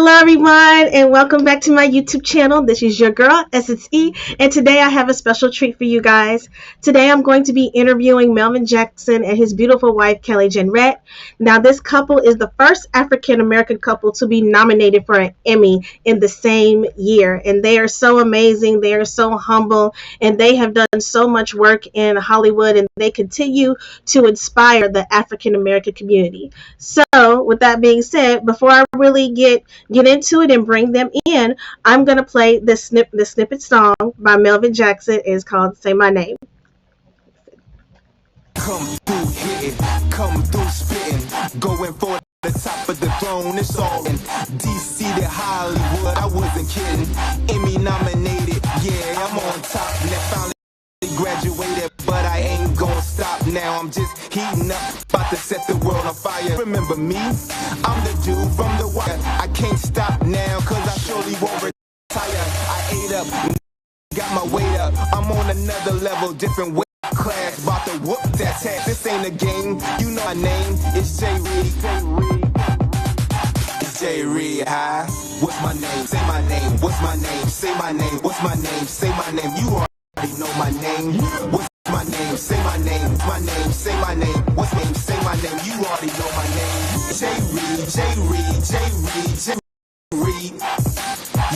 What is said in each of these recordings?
Hello, everyone, and welcome back to my YouTube channel. This is your girl, SSE, and today I have a special treat for you guys. Today I'm going to be interviewing Melvin Jackson and his beautiful wife, Kelly Jenrette. Now, this couple is the first African-American couple to be nominated for an Emmy in the same year, and they are so amazing. They are so humble, and they have done so much work in Hollywood, and they continue to inspire the African-American community. So, with that being said, before I really get into it and bring them in, I'm gonna play the snippet song by Melvin Jackson. It's called "Say My Name." Come through hitting, come through spitting, going for the top of the throne. It's all in DC to Hollywood. I wasn't kidding. Emmy nominated, yeah, I'm on top. Now finally graduated, but I ain't gonna stop now. I'm just heating up, about to set the world on fire. Remember me? I'm the dude from The Wire. I can't stop now, cause I surely won't retire. I ate up, got my weight up. I'm on another level, different weight class. About to whoop that ass. This ain't a game, you know my name. It's J. Reed. It's J. Reed, hi. What's my name? Say my name. What's my name? Say my name. What's my name? Say my name. You already know my name. What's my name? Say my name. My name. Say my name. What's my name? Say my name. You already know my name. J. Reed. J. Reed. J. Reed. J. Reed.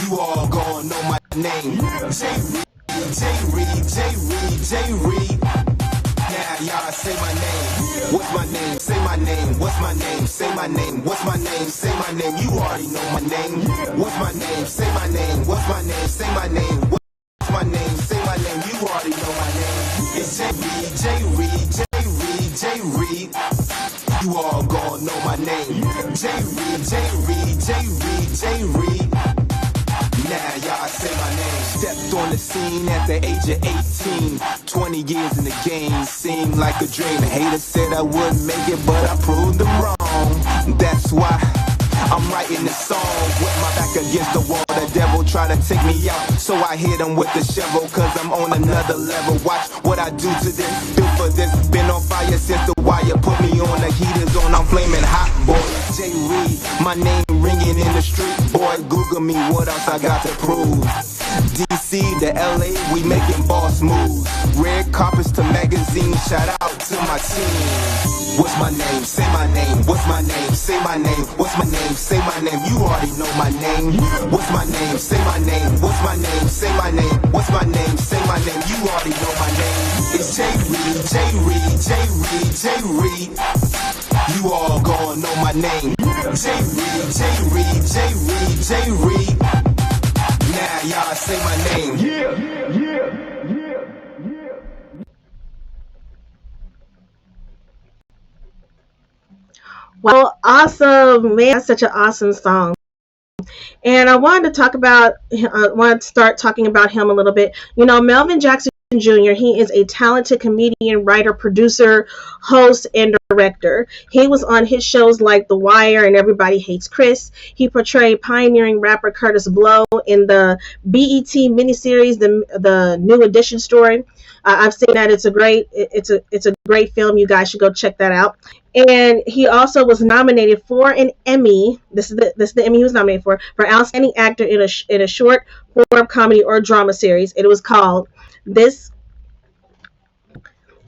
You all gonna know my name. J. Reed. J. Reed. J. Reed. J. Reed. Now y'all say my name. What's my name? Say my name. What's my name? Say my name. What's my name? Say my name. You already know my name. What's my name? Say my name. What's my name? Say my name. What's my name? Say my name. You already know my name. It's J. Reed. J. Reed. J. Reed. J. Reed. You all gonna know my name. J. Reed. J. Reed. J. Reed. J. Reed. Now y'all say my name. Stepped on the scene at the age of 18. 20 years in the game seemed like a dream. Haters said I wouldn't make it, but I proved them wrong. That's why I'm writing this song with my back against the wall. The devil try to take me out, so I hit him with the shovel, cause I'm on another level. Watch what I do to this, built for this. Been on fire since The Wire, put me on the heaters on. I'm flaming hot, boy. J. Reed, my name ringing in the street. Boy, Google me, what else I got to prove? DC to LA, we making boss moves. Red carpets to magazines, shout out to my team. What's my name? Say my name. What's my name? Say my name. What's my name? Say my name. You already know my name. What's my name? Say my name. What's my name? Say my name. What's my name? Say my name. You already know my name. It's J. Reed. J. Reed. J. Reed. J. Reed. You all gonna know my name. J. Reed. J. Reed. J. Reed. J. Reed. Now y'all say my name. Yeah. Well, awesome, man! That's such an awesome song. And I wanted to start talking about him a little bit. You know, Melvin Jackson Jr., he is a talented comedian, writer, producer, host, and director. He was on hit shows like The Wire and Everybody Hates Chris. He portrayed pioneering rapper Curtis Blow in the BET miniseries, the New Edition story. I've seen that. It's a great film. You guys should go check that out. And he also was nominated for an Emmy. This is the Emmy he was nominated for outstanding actor in a short form comedy or drama series. It was called this.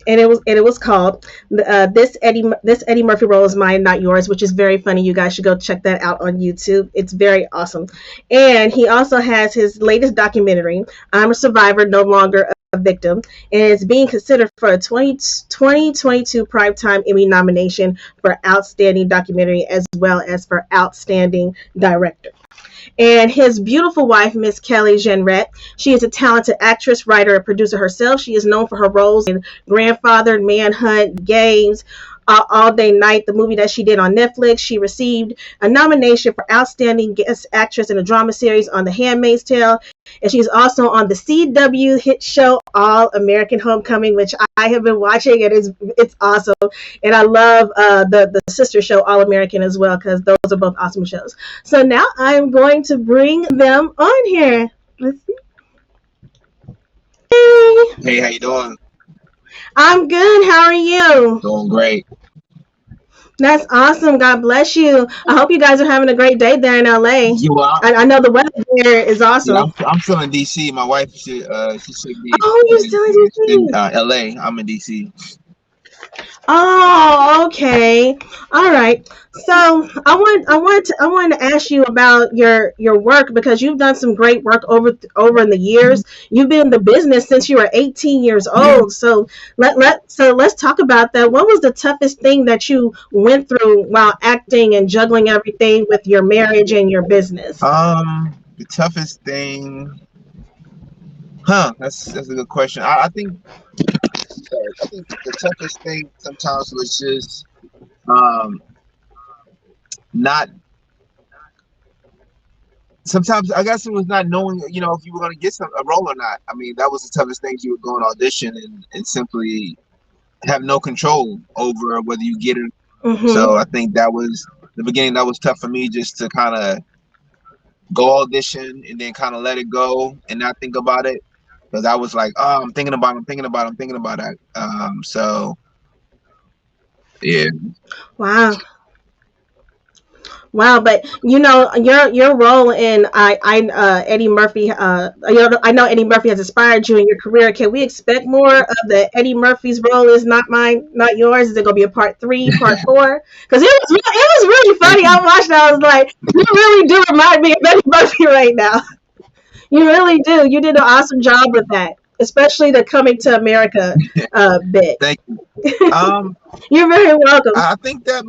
And it was called this Eddie Murphy Role Is Mine, Not Yours, which is very funny. You guys should go check that out on YouTube. It's very awesome. And he also has his latest documentary, I'm a Survivor, No Longer a Victim, and it's being considered for a 2022 Primetime Emmy nomination for Outstanding Documentary as well as for Outstanding Director. And his beautiful wife, Miss Kelly Jenrette, she is a talented actress, writer, and producer herself. She is known for her roles in Grandfather, Manhunt, Games, All Day Night, the movie that she did on Netflix. She received a nomination for Outstanding Guest Actress in a Drama Series on The Handmaid's Tale. And she's also on the CW hit show All American Homecoming, which I have been watching, and it's awesome. And I love the sister show All American as well, because those are both awesome shows. So now I'm going to bring them on here. Let's see. Hey, how you doing? I'm good. How are you? Doing great. That's awesome. God bless you. I hope you guys are having a great day there in LA. You are? I know the weather there is Yeah, awesome. I'm still in DC. My wife she should be Oh, you're still in in DC. LA. I'm in DC. Oh, okay. All right. So I wanted to ask you about your work because you've done some great work over in the years. You've been in the business since you were 18 years Yeah. old. So let's talk about that. What was the toughest thing that you went through while acting and juggling everything with your marriage and your business? The toughest thing, That's a good question. I think the toughest thing sometimes was just um not. Sometimes I guess it was not knowing, if you were going to get a role or not. I mean, that was the toughest thing. You would go and audition and simply have no control over whether you get it. Mm-hmm. So I think that was the beginning. That was tough for me, just to kind of go audition and then kind of let it go and not think about it, because I was like, oh, I'm thinking about it, I'm thinking about it, I'm thinking about it. So yeah. Wow. Wow, but you know your role in Eddie Murphy. I know Eddie Murphy has inspired you in your career. Can we expect more of the Eddie Murphy's role? Is not mine, not yours. Is it gonna be a part three, part four? Because it was really Thank funny. you. I watched it. I was like, you really do remind me of Eddie Murphy right now. You really do. You did an awesome job with that, especially the Coming to America bit. Thank you. Um, You're very welcome. I think that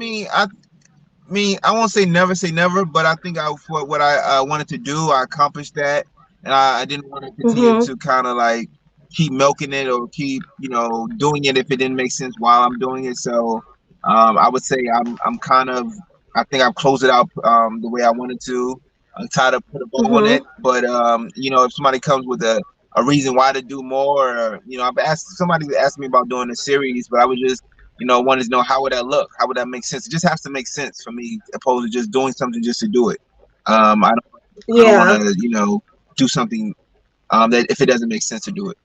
I won't say never, but I think for what I wanted to do, I accomplished that, and I didn't want to continue Mm-hmm. to kind of like keep milking it or keep doing it if it didn't make sense while I'm doing it. So I would say I'm kind of, I think I've closed it out the way I wanted to. I'm tired of put a bow on Mm-hmm. it, but if somebody comes with a reason why to do more, or I've asked somebody asked me about doing a series, but I was just wanted to know how would that look? How would that make sense? It just has to make sense for me, opposed to just doing something just to do it. I don't want Yeah. to, do something that if it doesn't make sense to do it.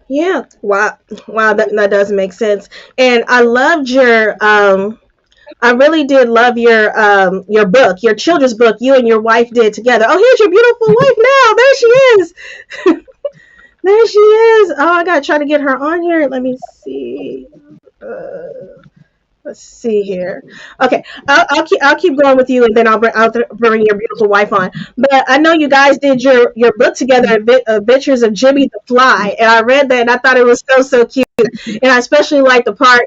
Yeah, wow, wow, that does make sense. And I loved I really did love your book, your children's book you and your wife did together. Oh, here's your beautiful wife now. There she is. There she is. Oh, I gotta try to get her on here. Let me see. Uh, Let's see here. Okay, I'll keep going with you, and then I'll bring your beautiful wife on. But I know you guys did your book together, Adventures of Jimmy the Fly, and I read that and I thought it was so cute. And I especially like the part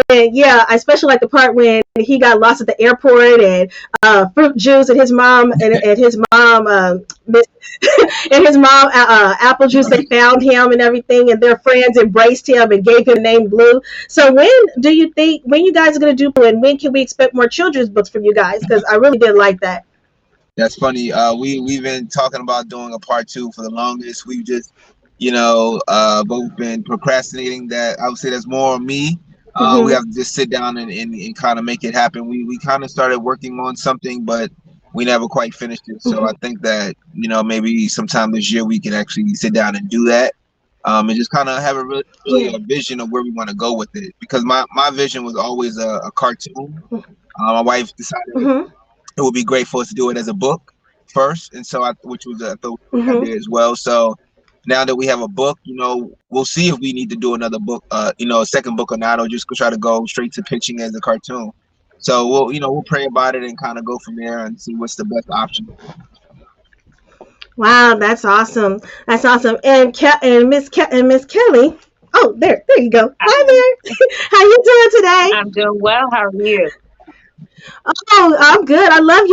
I especially like the part when he got lost at the airport and fruit juice and his mom Miss and his mom apple juice. They found him and everything, and their friends embraced him and gave him the name Blue. So when you guys are going to do Blue, and when can we expect more children's books from you guys? Because I really did like that. That's funny. We've been talking about doing a part two for the longest. We've just both been procrastinating that. I would say that's more on me. We Hmm. have to just sit down and kind of make it happen. We kind of started working on something, but we never quite finished it. So I Hmm. think that maybe sometime this year we can actually sit down and do that. And just kind of have a really Yeah. a vision of where we want to go with it. Because my vision was always a cartoon. My wife decided Hmm. it would be great for us to do it as a book first, and so which was I thought a great Hmm. idea as well. So now that we have a book, we'll see if we need to do another book, a second book or not, or just try to go straight to pitching as a cartoon. So we'll pray about it and kind of go from there and see what's the best option. Wow, that's awesome. That's awesome. And Miss Kelly. Oh, there you go. Hi Hi, there. How you doing today? I'm doing well. How are you? Oh, I'm good. I love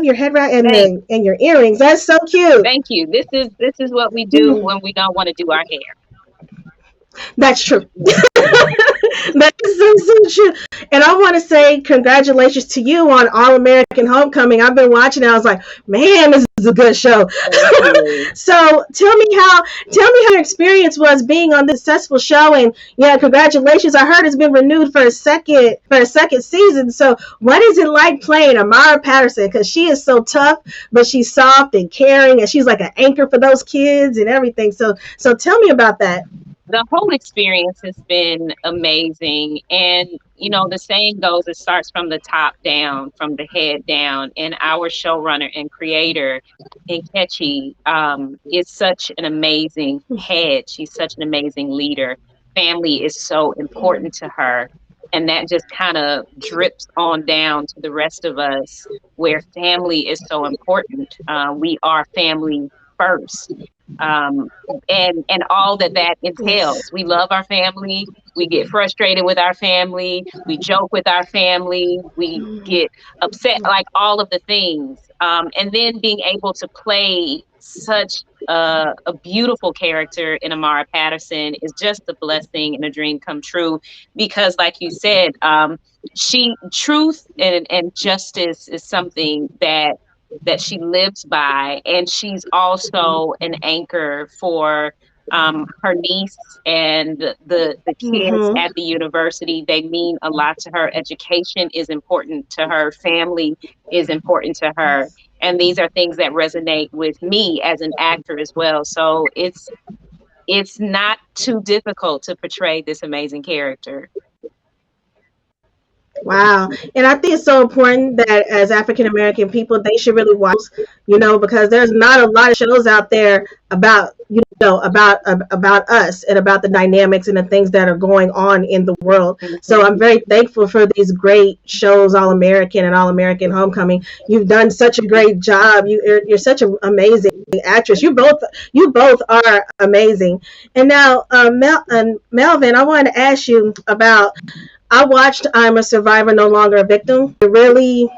your head wrap Thank, and your earrings. That's so cute. thank you. This is what we do Mm, when we don't want to do our hair. that's true. That is so true. And I want to say congratulations to you on All American Homecoming. I've been watching it. I was like, man, this is a good show. Thank you. So tell me how your experience was being on this successful show. And yeah, congratulations. I heard it's been renewed for a second season. So what is it like playing Amara Patterson? Because she is so tough, but she's soft and caring, and she's like an anchor for those kids and everything. So tell me about that. the whole experience has been amazing. And, the saying goes, it starts from the top down, from the head down. And our showrunner and creator, Nkechi, is such an amazing head. She's such an amazing leader. Family is so important to her. And that just kind of drips on down to the rest of us, where family is so important. We are family first. Um, and all that that Yes. entails. We love our family. We get frustrated with our family. We joke with our family. We get upset, like all of the things. And then being able to play such a beautiful character in Amara Patterson is just a blessing and a dream come true. Because, like you said, she truth and justice is something that she lives by, and she's also an anchor for her niece and the kids Mm-hmm. at the university. They mean a lot to her. Education is important to her. Family is important to her, and these are things that resonate with me as an actor as well. So it's not too difficult to portray this amazing character. Wow. And I think it's so important that as African American people, they should really watch shows, because there's not a lot of shows out there about, about us and about the dynamics and the things that are going on in the world. So I'm Mhm. very thankful for these great shows, All American and All American Homecoming. You've done such a great job. You're such an amazing actress. You both are amazing. And now, Melvin, I wanted to ask you about. I watched I'm a Survivor, No Longer a Victim. It really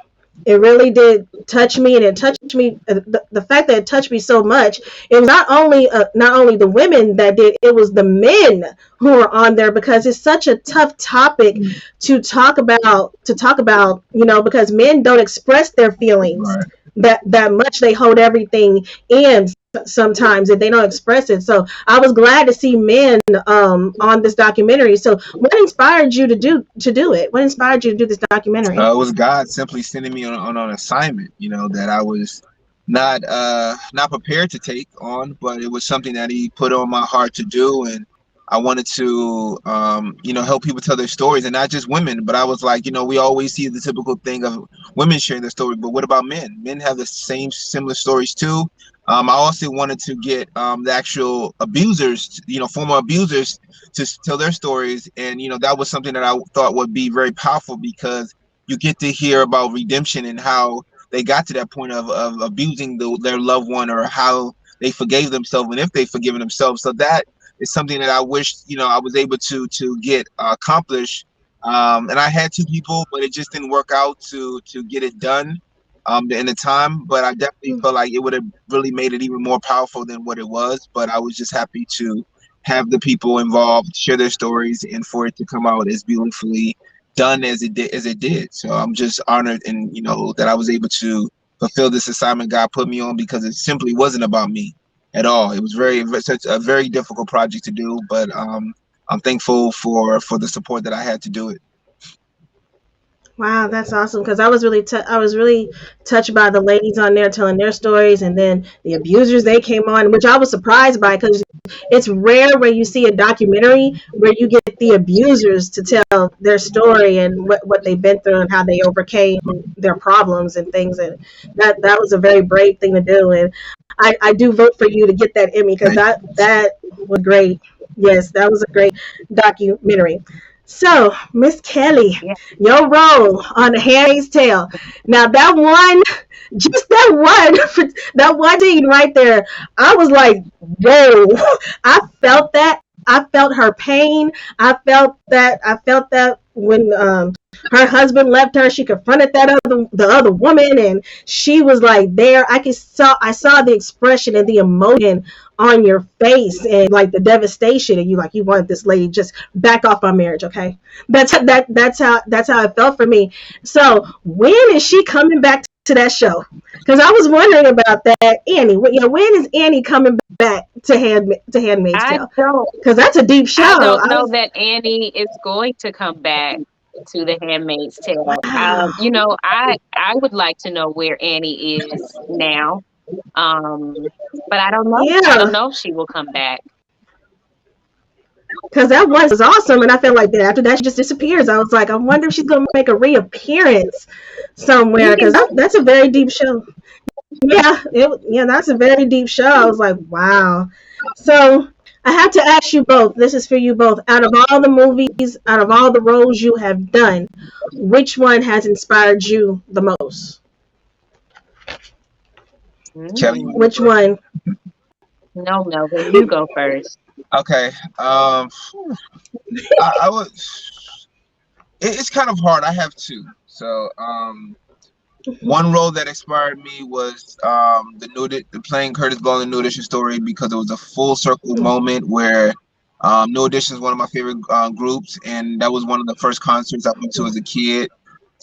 did touch me, and it touched me. The fact that it touched me so much, it was not only the women that did, it was the men who were on there, because it's such a tough topic to talk about. Because men don't express their feelings Right. that much. They hold everything in sometimes, and they don't express it. So I was glad to see men on this documentary. So what inspired you to do it? What inspired you to do this documentary? It was God simply sending me on an assignment, that I was not prepared to take on, but it was something that He put on my heart to do, and I wanted to, help people tell their stories, and not just women. But I was like, we always see the typical thing of women sharing their story, but what about men? Men have the same similar stories too. I also wanted to get the actual abusers, former abusers, to tell their stories, and that was something that I thought would be very powerful, because you get to hear about redemption and how they got to that point of abusing their loved one, or how they forgave themselves, and if they forgiven themselves. So that is something that I wish I was able to get accomplished. And I had two people, but it just didn't work out to get it done in the time. But I definitely felt like it would have really made it even more powerful than what it was. But I was just happy to have the people involved share their stories, and for it to come out as beautifully done as it did. So I'm just honored, and that I was able to fulfill this assignment God put me on, because it simply wasn't about me at all. It was such a very difficult project to do, but I'm thankful for the support that I had to do it. Wow, that's awesome. Because I was really touched by the ladies on there telling their stories, and then the abusers they came on, which I was surprised by, because it's rare where you see a documentary where you get the abusers to tell their story and what they've been through and how they overcame their problems and things. And that was a very brave thing to do. And I do vote for you to get that Emmy, because Thank that was great. Yes, that was a great documentary. So, Miss Kelly, Yeah, your role on The Handmaid's Tale. Now that one, just that one scene right there, I was like, whoa! I felt that. I felt her pain. I felt that. I felt that when her husband left her, she confronted the other woman, and she was like there. I saw the expression and the emotion on your face, and like the devastation, and you wanted this lady just back off our marriage, okay? That's how it felt for me. So when is she coming back to that show? Because I was wondering about that, Annie. When is Annie coming back to Handmaid's I Tale? don't Because that's a deep show. I don't I know was that Annie is going to come back to the Handmaid's Tale. wow. I would like to know where Annie is now. Um, but I don't know. I don't Yeah. know if she will come back. because that was awesome, and I felt like that after that she just disappears. I was like, I wonder if she's gonna make a reappearance somewhere, because Yeah. that's a very deep show. Yeah, yeah, that's a very deep show. I was like, wow. So I have to ask you both. This is for you both. Out of all the movies, out of all the roles you have done, which one has inspired you the most? Kelly, you want Mm. to go Which first? one? No, Melvin, you go first. Okay. I would. It's kind of hard. I have two. So, one role that inspired me was the playing Curtis Blow in the New Edition story, because it was a full circle moment where New Edition is one of my favorite groups, and that was one of the first concerts I went to as a kid.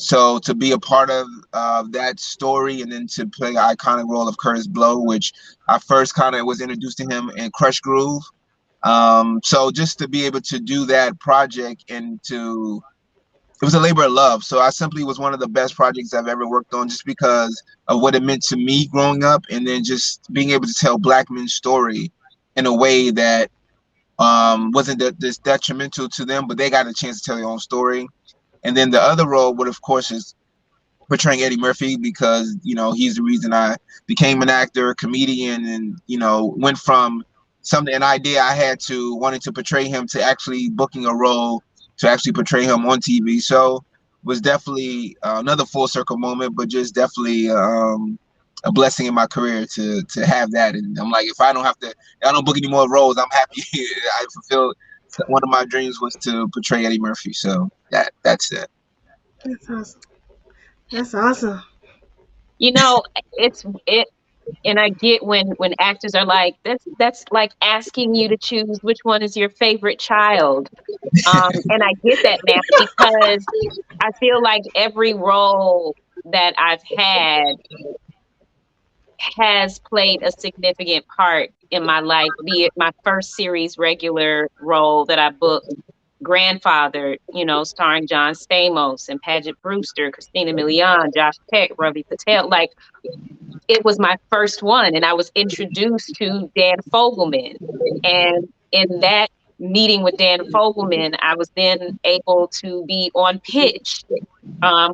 So to be a part of that story, and then to play the iconic role of Curtis Blow, which I first kind of was introduced to him in Crush Groove. So just to be able to do that project, and to it was a labor of love. So I simply was one of the best projects I've ever worked on, just because of what it meant to me growing up, and then just being able to tell Black men's story in a way that wasn't this detrimental to them, but they got a chance to tell their own story. And then the other role would, of course, is portraying Eddie Murphy, because he's the reason I became an actor, comedian, and went from something an idea I had to wanting to portray him to actually booking a role to actually portray him on TV. So was definitely another full circle moment, but just definitely a blessing in my career to have that. And I'm like, if I don't book any more roles, I'm happy. I fulfilled one of my dreams was to portray Eddie Murphy. So that's it. That's awesome. That's awesome. You know, it's it and I get when actors are like, that's like asking you to choose which one is your favorite child. And I get that now because I feel like every role that I've had has played a significant part in my life, be it my first series regular role that I booked, Grandfather, starring John Stamos and Paget Brewster, Christina Milian, Josh Peck, Ravi Patel. Like, it was my first one, and I was introduced to Dan Fogelman. And in that meeting with Dan Fogelman, I was then able to be on pitch,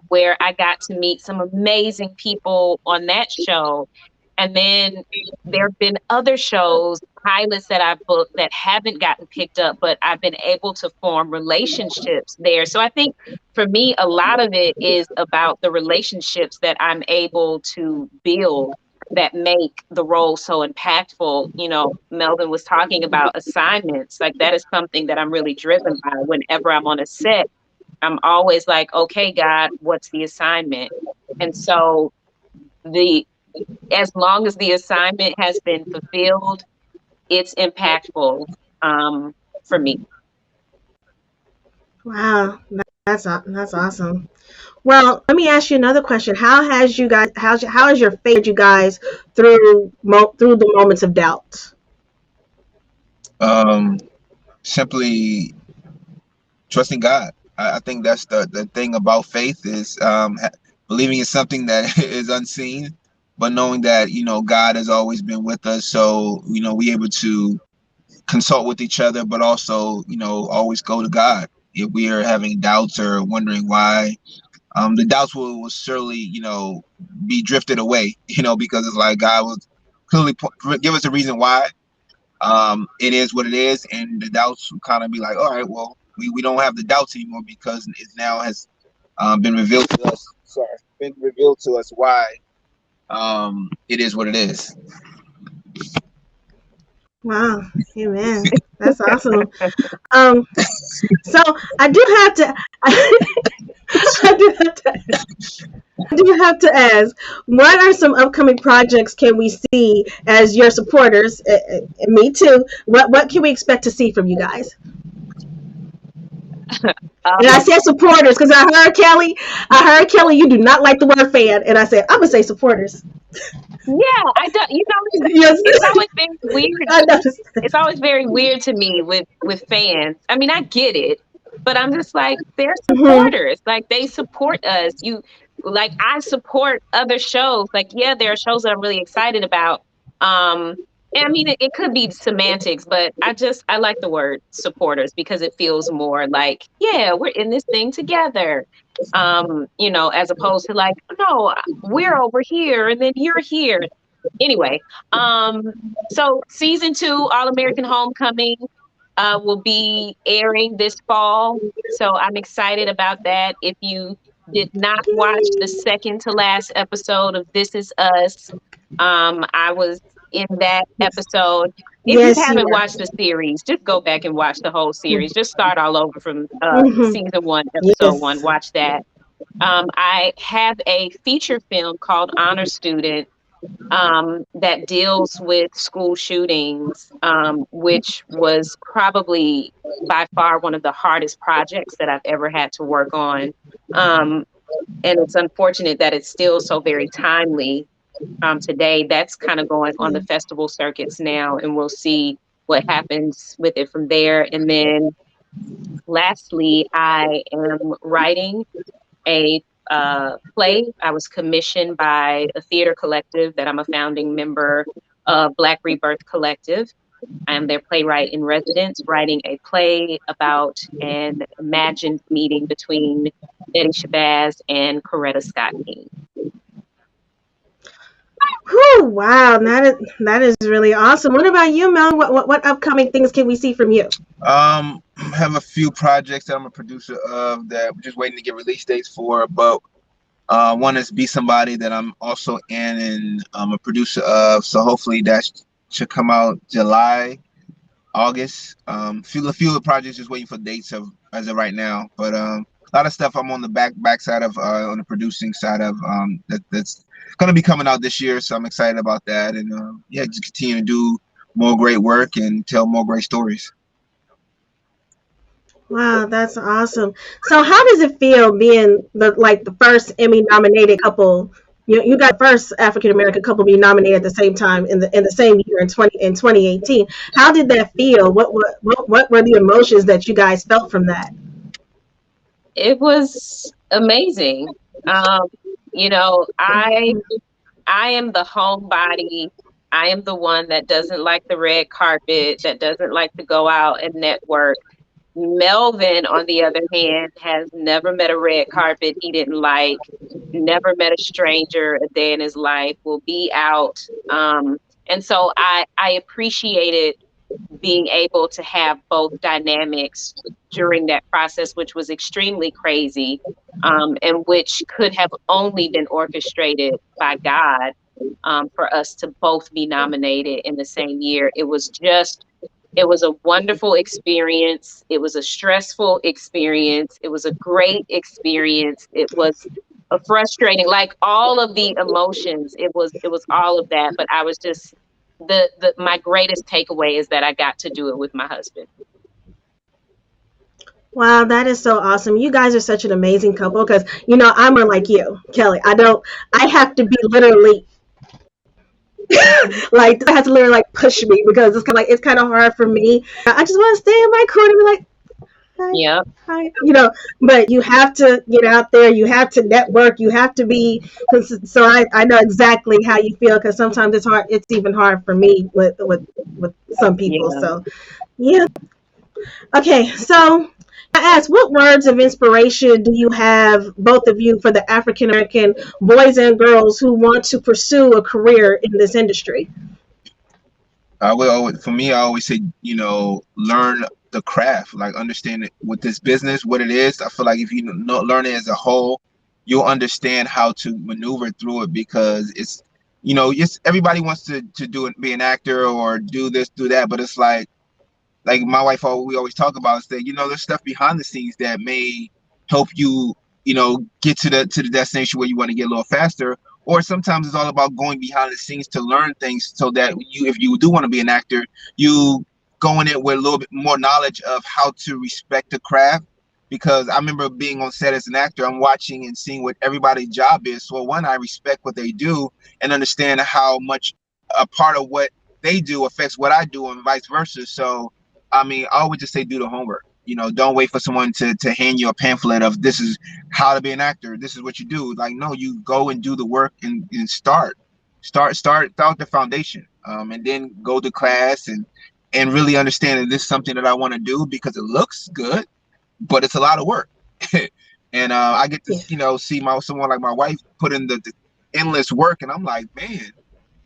where I got to meet some amazing people on that show. And then there have been other shows, pilots that I've booked that haven't gotten picked up, but I've been able to form relationships there. So I think for me, a lot of it is about the relationships that I'm able to build that make the role so impactful. Melvin was talking about assignments. Like, that is something that I'm really driven by. Whenever I'm on a set, I'm always like, okay, God, what's the assignment? And so the as long as the assignment has been fulfilled, it's impactful, for me. Wow, that's awesome. Well, let me ask you another question. How has your faith you guys through the moments of doubt? Um, Simply trusting God. I think that's the thing about faith is believing in something that is unseen, but knowing that God has always been with us. So we able to consult with each other, but also always go to God if we are having doubts or wondering why. The doubts will surely be drifted away. Because it's like God will clearly give us a reason why it is what it is, and the doubts will kind of be like, all right, well, we don't have the doubts anymore, because it now has been revealed to us. Sorry, been revealed to us why it is what it is. Wow, amen. That's awesome. Um, so I do have to, I do have to, I do have to ask, what are some upcoming projects can we see as your supporters? And me too. What can we expect to see from you guys? And I Um, said supporters because I heard Kelly, you do not like the word fan, and I said I'm gonna say supporters. yeah, I don't. Yes, It's always been weird. I noticed. It's always very weird to me with fans. I mean, I get it, but I'm just like, they're Hmm. supporters. Like, they support us. Like, I support other shows. Like, yeah, there are shows that I'm really excited about. Um, I mean, it could be semantics, but I like the word supporters because it feels more like, yeah, we're in this thing together. As opposed to like, no, we're over here and then you're here. Anyway, so season 2, All American Homecoming, will be airing this fall. So I'm excited about that. If you did not watch the Yay. second to last episode of This Is Us, I was in that episode. If you Yes, you haven't were. watched the series, just go back and watch the whole series. Just start all over from Hmm. season 1, episode 1. Yes. Watch that. I have a feature film called Honor Student, that deals with school shootings, which was probably by far one of the hardest projects that I've ever had to work on. Um, and it's unfortunate that it's still so very timely, today. That's kind of going on the festival circuits now, and we'll see what happens with it from there. And then lastly, I am writing a play. I was commissioned by a theater collective that I'm a founding member of, Black Rebirth Collective. I am their playwright in residence, writing a play about an imagined meeting between Betty Shabazz and Coretta Scott King. Whew, wow, that is really awesome. What about you, Mel? What upcoming things can we see from you? Have a few projects that I'm a producer of that we're just waiting to get release dates for, but one is Be Somebody that I'm also in and I'm a producer of. So hopefully that should come out July, August. Few of the projects just waiting for dates of as of right now. But a lot of stuff I'm on the back side of on the producing side of that's gonna be coming out this year. So I'm excited about that. And yeah, just continue to do more great work and tell more great stories. Wow, that's awesome. So, how does it feel being the first Emmy nominated couple? You got the first African American couple be nominated at the same time in the same year in 2018. How did that feel? What were the emotions that you guys felt from that? It was amazing. Um, I am the homebody. I am the one that doesn't like the red carpet, that doesn't like to go out and network. Melvin, on the other hand, has never met a red carpet he didn't like, never met a stranger a day in his life, will be out. And so I appreciated being able to have both dynamics during that process, which was extremely crazy, and which could have only been orchestrated by God, for us to both be nominated in the same year. It was a wonderful experience. It was a stressful experience. It was a great experience. It was a frustrating, like all of the emotions. It was all of that. But I was just the my greatest takeaway is that I got to do it with my husband. Wow, that is so awesome. You guys are such an amazing couple because I'm like you, Kelly. I have to be literally like I have to literally like push me because it's kind of hard for me. I just want to stay in my corner and be like, hi, Yeah, hi, but you have to get out there, you have to network, you have to be, so I know exactly how you feel because sometimes it's even hard for me with some people. yeah. So yeah. Okay, so I asked, what words of inspiration do you have, both of you, for the African American boys and girls who want to pursue a career in this industry? For me, I always say, learn the craft, like understand it with this business, what it is. I feel like if you know, learn it as a whole, you'll understand how to maneuver through it because it's everybody wants to do it, be an actor or do this, do that, but it's like my wife, we always talk about is that there's stuff behind the scenes that may help you, get to the destination where you want to get a little faster. Or sometimes it's all about going behind the scenes to learn things so that if you do want to be an actor, you go in it with a little bit more knowledge of how to respect the craft. Because I remember being on set as an actor, I'm watching and seeing what everybody's job is. So one, I respect what they do and understand how much a part of what they do affects what I do and vice versa. So I mean, I always just say do the homework. Don't wait for someone to hand you a pamphlet of this is how to be an actor. This is what you do. Like, no, you go and do the work and start with the foundation. and then go to class and really understand that this is something that I want to do because it looks good, but it's a lot of work. And I get to, Yeah. see someone like my wife put in the endless work, and I'm like, man,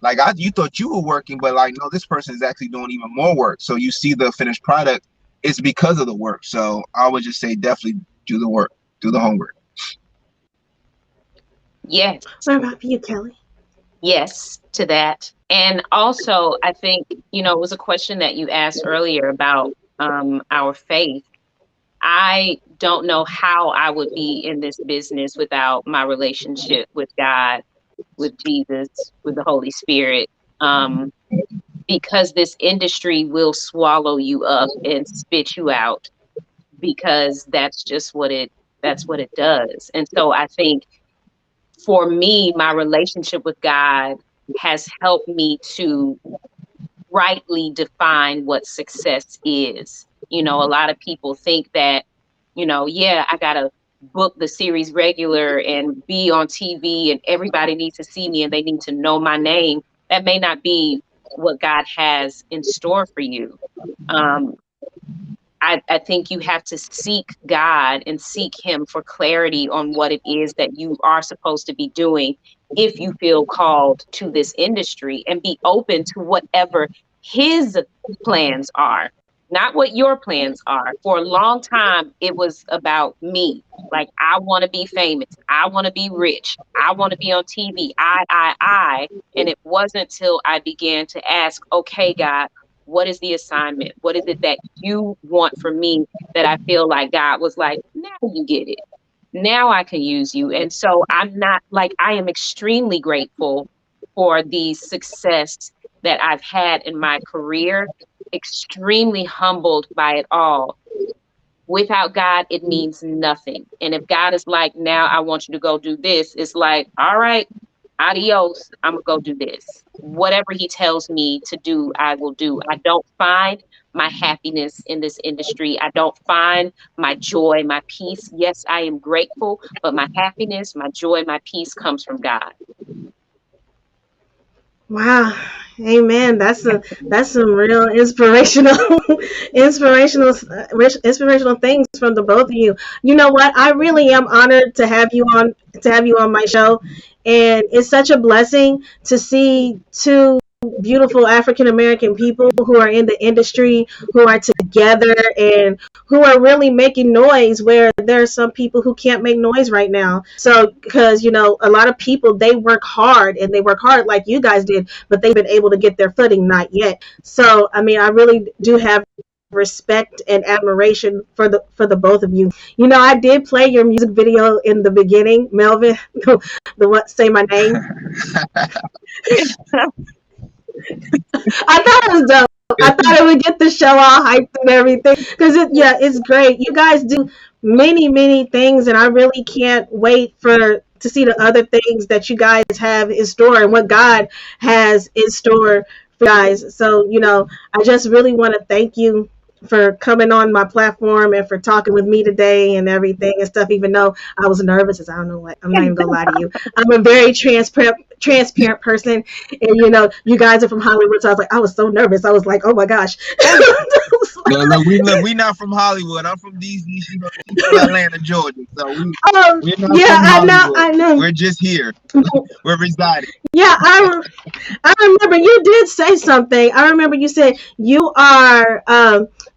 like you thought you were working, but like, no, this person is actually doing even more work. So you see the finished product, it's because of the work. So I would just say definitely do the work, do the homework. Yes. What about you, Kelly? Yes to that. And also, I think, it was a question that you asked earlier about our faith. I don't know how I would be in this business without my relationship with God, with Jesus, with the Holy Spirit. Because this industry will swallow you up and spit you out, because that's what it does. And so I think for me, my relationship with God has helped me to rightly define what success is. A lot of people think that, yeah, I got to book the series regular and be on TV and everybody needs to see me and they need to know my name. That may not be what God has in store for you. Um, I think you have to seek God and seek Him for clarity on what it is that you are supposed to be doing if you feel called to this industry, and be open to whatever His plans are, not what your plans are. For a long time, it was about me. Like, I want to be famous. I want to be rich. I want to be on TV. I. And it wasn't till I began to ask, okay, God, what is the assignment? What is it that you want from me? That I feel like God was like, now you get it. Now I can use you. And so I am extremely grateful for the success that I've had in my career, extremely humbled by it all. Without God, it means nothing. And if God is like, now I want you to go do this, it's like, all right, adios, I'm gonna go do this. Whatever He tells me to do, I will do. I don't find my happiness in this industry. I don't find my joy, my peace. Yes, I am grateful, but my happiness, my joy, my peace comes from God. Wow, amen. That's some real inspirational things from the both of you. You know what? I really am honored to have you on my show, and it's such a blessing to see two beautiful African American people who are in the industry, who are together, and who are really making noise where there are some people who can't make noise right now. So, because a lot of people, they work hard, and they work hard like you guys did, but they've been able to get their footing, not yet. So, I mean, I really do have respect and admiration for the both of you. I did play your music video in the beginning, Melvin, the what, say my name. I thought it was dope. I thought it would get the show all hyped and everything, because it's great. You guys do many things, and I really can't wait to see the other things that you guys have in store and what God has in store for you guys. So, I just really want to thank you for coming on my platform and for talking with me today and everything and stuff, even though I was nervous, as I don't know what, I'm not even gonna lie to you. I'm a very transparent person, and you guys are from Hollywood, so I was so nervous. I was like, oh my gosh. Look, we not from Hollywood. I'm from DC, she's from Atlanta, Georgia. So we're not yeah, from Hollywood. I know. We're just here. We're residing. Yeah, I remember you did say something. I remember you said you are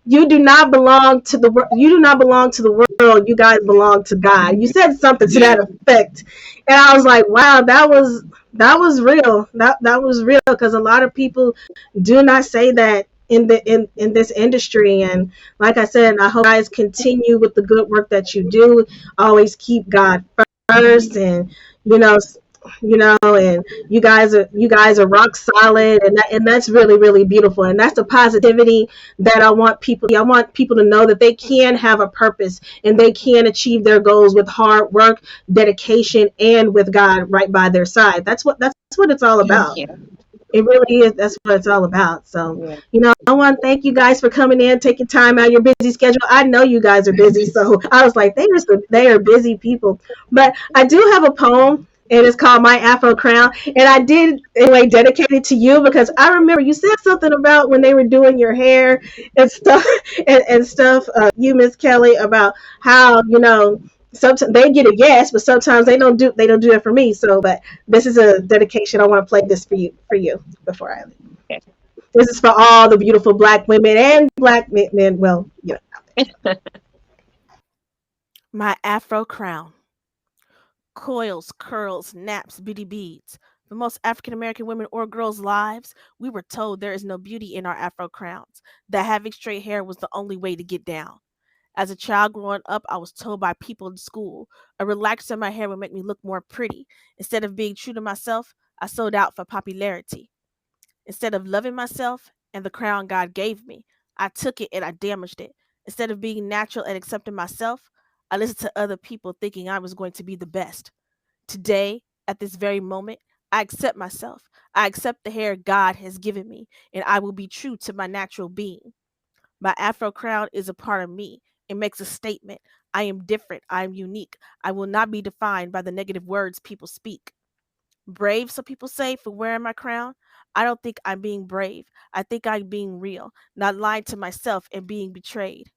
you do not belong to the world. You guys belong to God. You said something to that effect, and I was like, wow, that was real. That was real, because a lot of people do not say that in this industry. And like I said, I hope you guys continue with the good work that you do. Always keep God first, and and you guys are rock solid, and that's really beautiful, and that's the positivity that I want people to know, that they can have a purpose and they can achieve their goals with hard work, dedication, and with God right by their side. That's what it's all about. Yeah. It really is. That's what it's all about. So, I want to thank you guys for coming in, taking time out of your busy schedule. I know you guys are busy, so I was like, they are busy people. But I do have a poem, and it's called My Afro Crown. And I did anyway dedicate it to you because I remember you said something about when they were doing your hair and stuff and stuff. You, Miss Kelly, about how sometimes they get a yes, but sometimes they don't do it for me. So, but this is a dedication. I want to play this for you before I leave. This is for all the beautiful black women and black men. Well, My Afro crown. Coils, curls, naps, beauty beads. For most African American women or girls' lives, we were told there is no beauty in our Afro crowns, that having straight hair was the only way to get down. As a child growing up, I was told by people in school a relaxer in my hair would make me look more pretty. Instead of being true to myself, I sold out for popularity. Instead of loving myself and the crown God gave me, I took it and I damaged it. Instead of being natural and accepting myself, I listened to other people thinking I was going to be the best. Today, at this very moment, I accept myself. I accept the hair God has given me, and I will be true to my natural being. My Afro crown is a part of me. It makes a statement. I am different. I am unique. I will not be defined by the negative words people speak. Brave, some people say, for wearing my crown. I don't think I'm being brave. I think I'm being real, not lying to myself and being betrayed.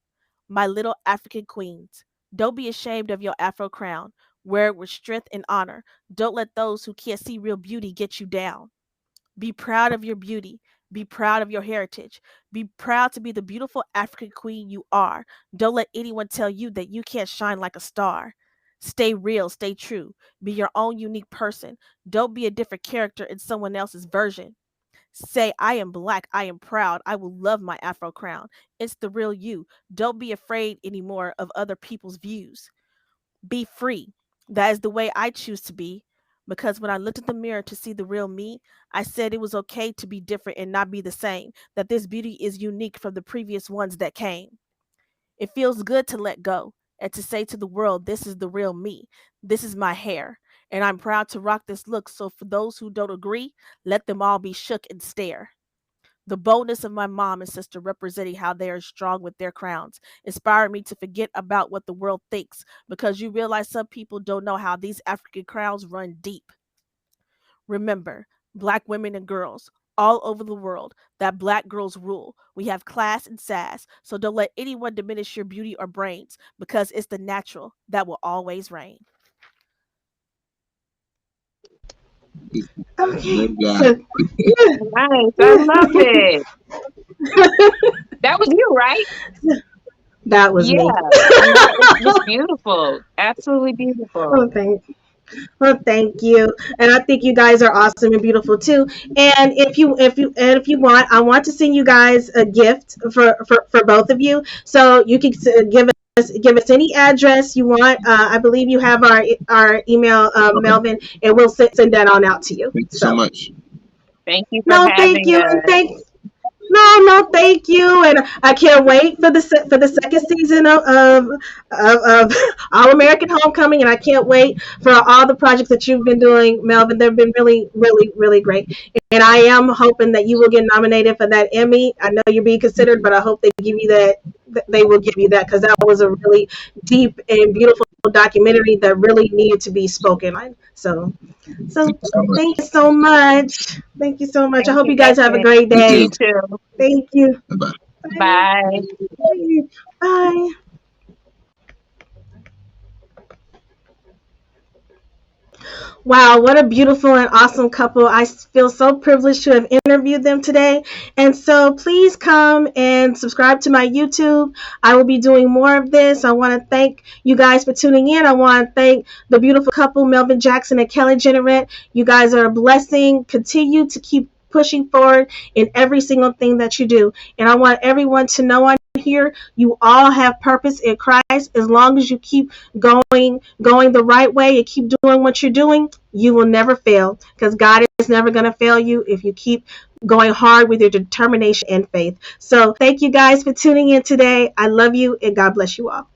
My little African queens, don't be ashamed of your Afro crown. Wear it with strength and honor. Don't let those who can't see real beauty get you down. Be proud of your beauty. Be proud of your heritage. Be proud to be the beautiful African queen you are. Don't let anyone tell you that you can't shine like a star. Stay real, stay true. Be your own unique person. Don't be a different character in someone else's version. Say, I am black, I am proud, I will love my Afro crown. It's the real you. Don't be afraid anymore of other people's views. Be free. That is the way I choose to be. Because when I looked at the mirror to see the real me, I said it was okay to be different and not be the same, that this beauty is unique from the previous ones that came. It feels good to let go and to say to the world, this is the real me. This is my hair. And I'm proud to rock this look. So for those who don't agree, let them all be shook and stare. The boldness of my mom and sister representing how they are strong with their crowns inspired me to forget about what the world thinks because you realize some people don't know how these African crowns run deep. Remember, black women and girls all over the world, that black girls rule. We have class and sass, so don't let anyone diminish your beauty or brains because it's the natural that will always reign. okay. Good guy. So, yeah, Nice. I love it. That was you, right? that was Yeah. me. No, it's just beautiful. Absolutely beautiful. Oh, thank you. And I think you guys are awesome and beautiful too. And if you want, I want to send you guys a gift for both of you. So you can give us any address you want. I believe you have our email, Okay. Melvin, and we'll send that on out to you. Thank you so So much. Thank you for no, thank having you, and us. no, thank you, and I can't wait for the second season of All American Homecoming, and I can't wait for all the projects that you've been doing, Melvin. They've been really, really, really great, and I am hoping that you will get nominated for that Emmy. I know you're being considered, but I hope they give you that. They will give you that because that was a really deep and beautiful documentary that really needed to be spoken on. So Thank you so thank you much. so much. Thank you so much. I Thank hope you, you guys have a Desmond. great You You day. too. too. Thank you. Bye. Bye. Bye. Bye. Wow, what a beautiful and awesome couple. I feel so privileged to have interviewed them today. And so please come and subscribe to my YouTube. I will be doing more of this. I want to thank you guys for tuning in. I want to thank the beautiful couple, Melvin Jackson and Kelly Jenrette. You guys are a blessing. Continue to keep pushing forward in every single thing that you do. And I want everyone to know on here, you all have purpose in Christ. As long as you keep going the right way and keep doing what you're doing, you will never fail because God is never going to fail you if you keep going hard with your determination and faith. So thank you guys for tuning in today. I love you and God bless you all.